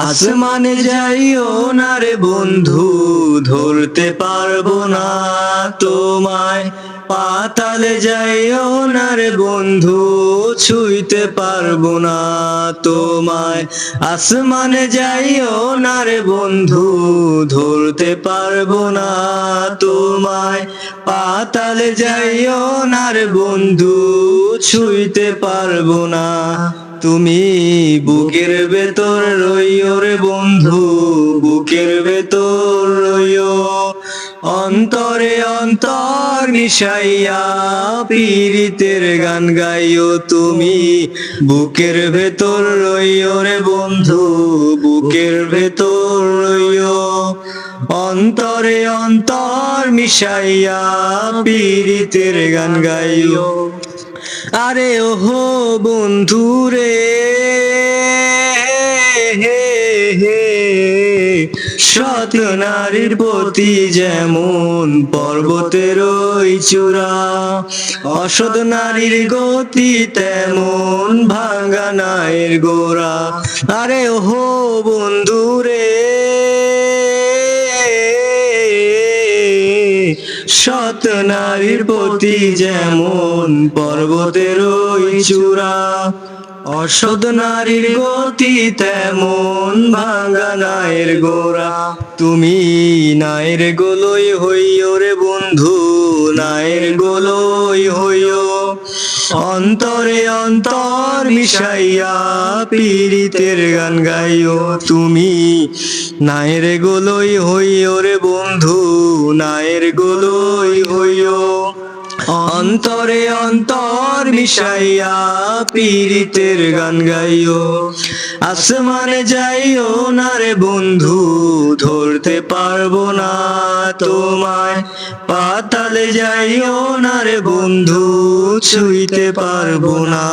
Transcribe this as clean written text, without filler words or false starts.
আসমানে যাইও না রে বন্ধু, ধরতে পারবো না তোমায়। পাতালে যাইও না রে বন্ধু, ছুঁইতে পারবো না তোমায়। আসমানে যাইও না রে বন্ধু, ধরতে পারবো না তোমায়। পাতালে যাইও না রে বন্ধু, ছুঁইতে পারবো না। তুমি বুকের ভেতর রইও রে বন্ধু, বুকের ভেতর রইও। অন্তরে অন্তর মিশাইয়া পীরিতের গান গাইও তুমি। বুকের ভেতর রইও রে বন্ধু, বুকের ভেতর রইও। অন্তরে অন্তর মিশাইয়া পীরিতের গান গাইও। আরে ওহো বন্ধু রে, সৎ নারীর প্রতি যেমন পর্বতের ওই চূড়া, অসৎ নারীর গতি তেমন ভাঙা নায়ের গোড়া। আরে ওহো বন্ধু রে, সৎ নারীর প্রতি যেমন পর্বতের ওই চূড়া, অসৎ নারীর গতি তেমন ভাঙা নায়ের গোড়া। তুমি নায়ের গোলই হইও রে বন্ধু, নায়ের গোলই হইও। অন্তরে অন্তর মিশাইয়া পীরিতের গান গাইও তুমি। নায়ের গোলই হইও রে বন্ধু, নায়ের গোলই হইও। অন্তরে অন্তর মিশাইয়া পীরিতের গান গাইও। আসমানে যাইও না রে বন্ধু, ধরতে পারবো না তোমায়। পাতালে যাইও না রে বন্ধু, ছুঁইতে পারবো না।